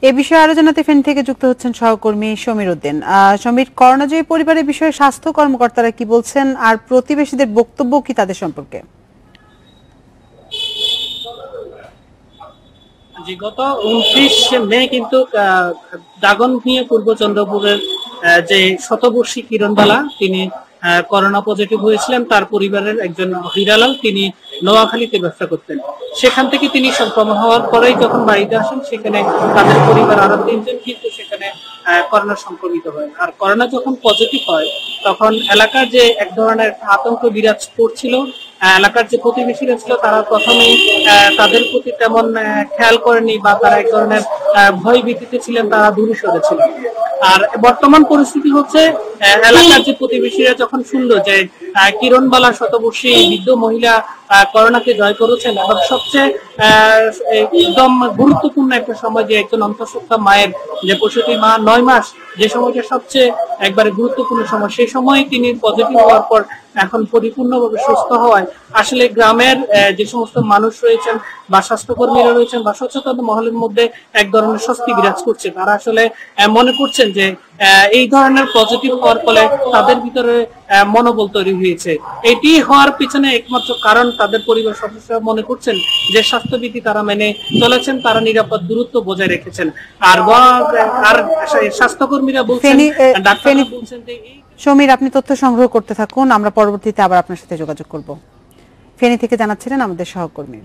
এ বিষয়ে আরো জানাতে ফেনী থেকে যুক্ত হচ্ছেন সহকর্মী সমীর উদ্দিন। সমীর, করোনাজয়ী পরিবারের বিষয়ে স্বাস্থ্য কর্মকর্তারা কি বলছেন আর প্রতিবেশীদের বক্তব্য কি তাদের সম্পর্কে? গত 29 মে কিন্তু দাগনভূঞা পূর্ব চন্দ্রপুরের যে শতবর্ষী কিরণবালা তিনি করোনা পজিটিভ হয়েছিলেন। তার পরিবারের একজন হীরালাল তিনি নোয়াখালীতে ব্যবসা করতেন। সেখান থেকে তিনি সংক্রমণ হওয়ার পরেই যখন বাড়িতে আসেন সেখানে তাদের পরিবার আরো 3 জন কিন্তু সেখানে করোনা সংক্রমিত হয়। আর করোনা যখন পজিটিভ হয় তখন এলাকার যে এক ধরনের আতঙ্ক বিরাজ করছিল, এলাকার যে প্রতিবেশীরা ছিল তারা প্রথমেই তাদের প্রতি তেমন খেয়াল করেনি বা তারা এক ধরনের ভয় ভীতিতে ছিলেন, তারা দূরে সরেছিলেন। আর বর্তমান পরিস্থিতি হচ্ছে এলাকার যে প্রতিবেশীরা যখন শুনলো যে কিরণবালা শতবর্ষী বৃদ্ধ মহিলা করোনাকে জয় করেছেন এবং সবচেয়ে একদম গুরুত্বপূর্ণ একটা সময় যে একজন অন্তঃসত্ত্বা মায়ের যে প্রসূতি মা 9 মাস, যে সময়টা সবচেয়ে একবারে গুরুত্বপূর্ণ সময়, সেই সময় তিনি পজিটিভ হওয়ার পর এখন পরিপূর্ণভাবে সুস্থ হওয়ায় আসলে গ্রামের যে সমস্ত মানুষ রয়েছেন বা স্বাস্থ্যকর্মীরা রয়েছেন বা সচেতন মহলের মধ্যে এক ধরনের স্বস্তি বিরাজ করছে। তারা আসলে মনে করছেন যে এই ধরনের পজিটিভ হওয়ার ফলে তাদের ভিতরে মনোবল তৈরি হয়েছে। এটি হওয়ার পিছনে একমাত্র কারণ তাদের পরিবার সদস্যরা মনে করছেন যে স্বাস্থ্যবিধি তারা মেনে চলেছেন, তারা নিরাপদ দূরত্ব বজায় রেখেছেন। আর স্বাস্থ্যকর্মীরা বলছেন, ডাক্তাররা বলছেন যে সমীর, আপনি তথ্য সংগ্রহ করতে থাকুন, আমরা পরবর্তীতে আবার আপনার সাথে যোগাযোগ করব। ফেনী থেকে জানাচ্ছিলেন আমাদের সহকর্মী।